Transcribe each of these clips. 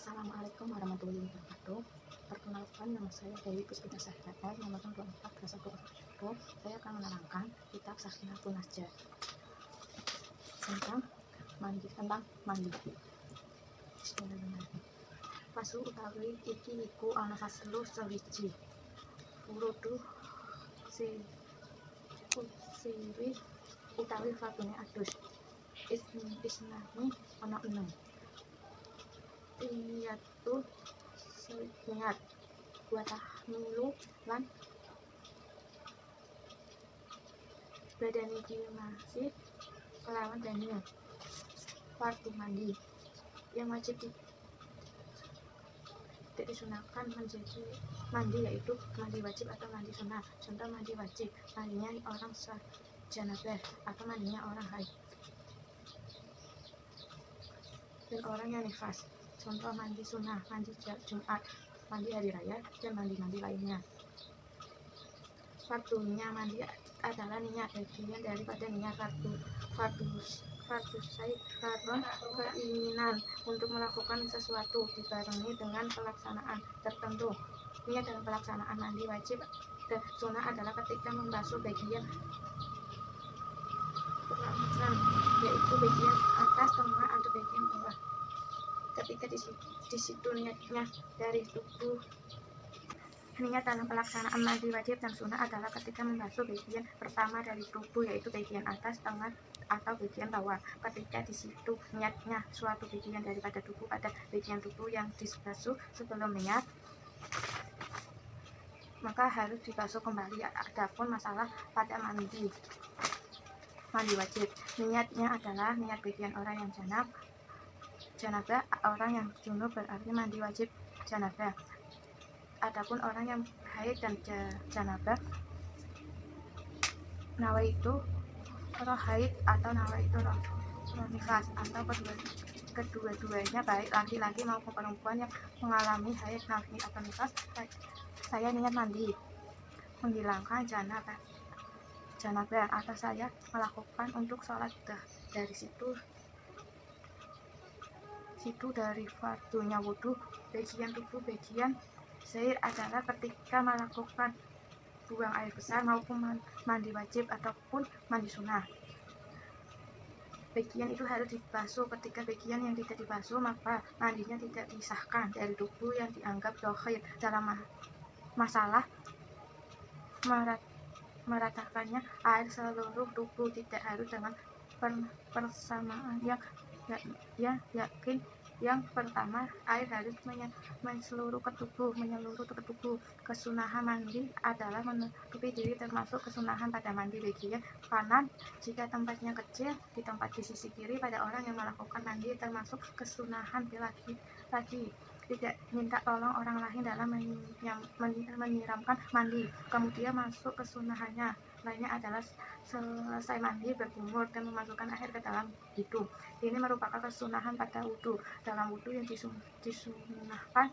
Assalamualaikum warahmatullahi wabarakatuh. Perkenalkan, nama saya Dewi Puspita Sahyata, nomor 24 Saya akan menerangkan kitab Sakhinatun Najah tentang mandi. Faslu utawi iki iku ana faslu sewiji. Wurudu siri utawi fardune adus. Isnani ana 6. Iyatu niat wa tahmilu lan badani masih kelawan daniel. Fardu mandi yang wajib tidak disunahkan menjadi mandi, yaitu mandi wajib atau mandi sunnah. Contoh mandi wajib, mandinya orang janabah atau mandinya orang haid dan orang yang nifas. Contoh mandi sunnah, mandi Jumat, mandi hari raya, dan mandi-mandi lainnya. Fardunya mandi adalah niat, bagian daripada niat. Fardu said fardun keinginan untuk melakukan sesuatu dibarengi dengan pelaksanaan tertentu. Niat dalam pelaksanaan mandi wajib dan sunnah adalah ketika membasuh bagian kelamin, yaitu bagian atas, tengah, atau bagian bawah. Ketika di situ niatnya dari tubuh. Niat dalam pelaksanaan mandi wajib dan sunnah adalah ketika membasuh bagian pertama dari tubuh, yaitu bagian atas, tengah, atau bagian bawah. Ketika di situ niatnya suatu bagian daripada tubuh pada bagian tubuh yang dibasuh sebelum niat, maka harus dibasuh kembali. Adapun masalah pada mandi wajib, niatnya adalah niat bagian orang yang janabah. Orang yang junub berarti mandi wajib janabah. Adapun orang yang haid dan janabah, nawaitu roh haid atau nawaitu roh nifas, atau kedua-duanya baik laki-laki maupun perempuan yang mengalami haid, atau nifas, saya niat mandi menghilangkan janabah atau saya melakukan untuk sholat. Dari situ dari fardunya wudhu, bagian tubuh bagian zahir adalah ketika melakukan buang air besar maupun mandi wajib ataupun mandi sunnah. Bagian itu harus dibasuh. Ketika bagian yang tidak dibasuh, maka mandinya tidak disahkan dari tubuh yang dianggap zahir. Dalam masalah meratakannya air seluruh tubuh, tidak harus dengan persamaan yang yakin. Yang pertama, air harus menyeluruh ke tubuh. Kesunahan mandi adalah menutupi diri, termasuk kesunahan pada mandi bagian kanan jika tempatnya kecil, di tempat di sisi kiri pada orang yang melakukan mandi, termasuk kesunahan lagi tidak minta tolong orang lain dalam menyiramkan mandi. Kemudian masuk kesunahannya lainnya adalah selesai mandi berkumur dan memasukkan air ke dalam hidung. Ini merupakan kesunahan pada wudhu. Dalam wudhu yang disunahkan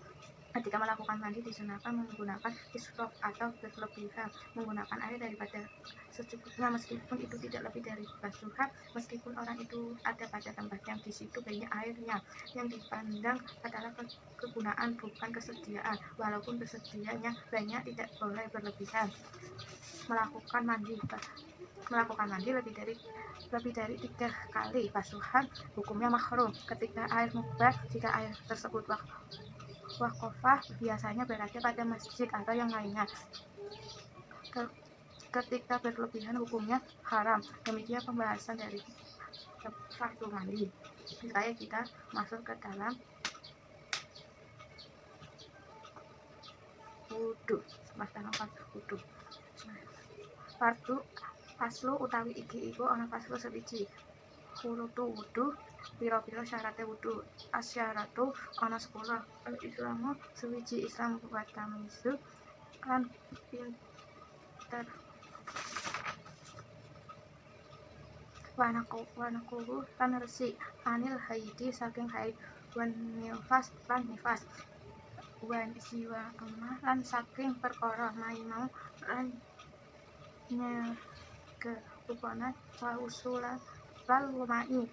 ketika melakukan mandi, disunahkan menggunakan israf atau berlebihan, menggunakan air daripada secukupnya, meskipun itu tidak lebih dari basuhan. Meskipun orang itu ada pada tempat yang di situ banyak airnya, yang dipandang adalah kegunaan bukan kesediaan. Walaupun kesediaannya banyak, tidak boleh berlebihan. Melakukan mandi lebih dari 3 kali basuhan hukumnya makruh. Ketika air mubah, jika air tersebut wakofah, biasanya berada pada masjid atau yang lainnya. Ketika berlebihan hukumnya haram. Demikian pembahasan dari fardu mandi. Sekarang kita masuk ke dalam wudhu. Fardu faslu utawi iki iku ana faslu sewiji. Wurudu wudhu, pira-pira syaratnya wudhu. Asyaratu ana 10. Al-Islamu sewiji Islam wa tamizu lan pinter. Wanakuhu lan resik anil haidi saking haid, wan nifas lan nifas, wan siwa emah lan saking perkara mau lan ke upana wa usula wal lumai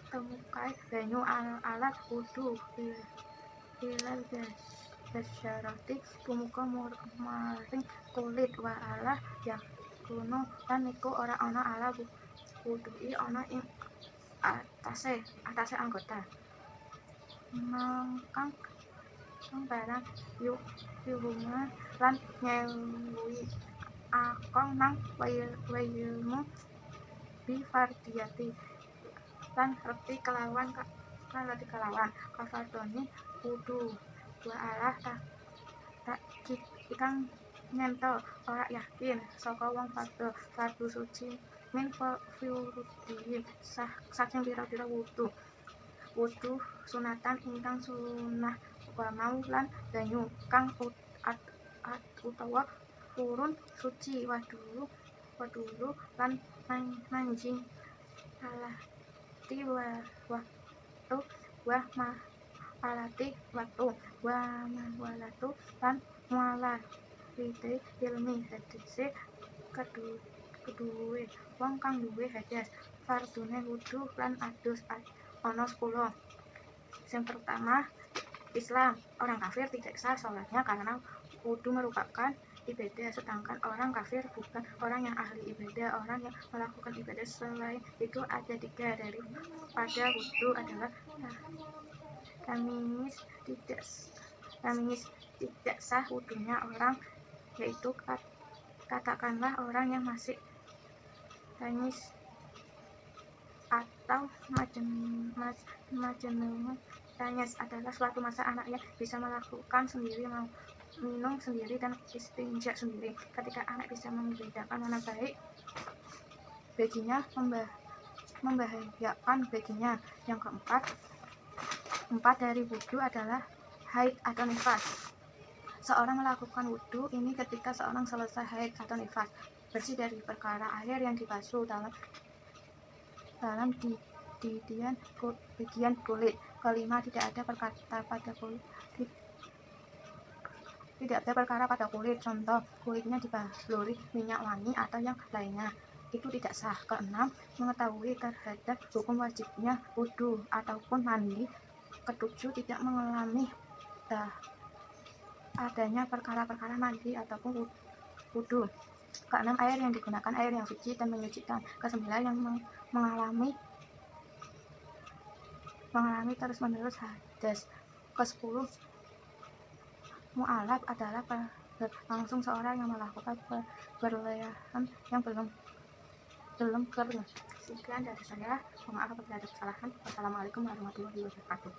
temukai banyu alat wudu ilal basyarati tumuka maring kulit wa ala yakunu lan iku ora ana ala wudui ana ing atase anggota nangkang barang yuhuma lan nyewui akong nang wayilmu bi fardiyati lan reti kelawan kafardoni wudu wa alah tak ikang nyento ora yakin saka wong fardu suci min fiurudihim saking pira-pira wudu sunatan ingkang sunah wa mau lan banyu kang utawa purun suci wadulu lan manjing alati watu wa mawalatu lan mualah wite ilmi hadise keduwe wong kang duwe hadas fardune wudu lan adus ana 10. Yang pertama, Islam. Orang kafir tidak sah sholatnya karena wudu merupakan ibadah, sedangkan orang kafir bukan orang yang ahli ibadah. Orang yang melakukan ibadah selain itu ada 3 daripada wudu adalah tamiz tidak sah wudunya orang, yaitu katakanlah orang yang masih tamiz atau majnun. Tanyas adalah suatu masa anak yang bisa melakukan sendiri, minum sendiri, dan istinja sendiri. Ketika anak bisa membedakan mana baik baginya, membahayakan baginya. Yang keempat, 4 dari wudu adalah haid atau nifas. Seorang melakukan wudu ini ketika seorang selesai haid atau nifas, bersih dari perkara air yang dibasuh dalam bagian kulit. Kelima, tidak ada perkara pada kulit, contoh kulitnya dibaluri minyak wangi atau yang lainnya, itu tidak sah. Keenam, mengetahui terhadap hukum wajibnya wudu ataupun mandi. Ketujuh, tidak mengalami adanya perkara-perkara mandi ataupun wudu. Keenam, air yang digunakan air yang suci dan menyucikan. Kesembilan, yang mengalami terus-menerus hadas. Ke-10, mu'alaf adalah langsung seorang yang melakukan perlehan yang belum kering. Sekian dari saya, maaf apabila ada kesalahan. Wassalamualaikum warahmatullahi wabarakatuh.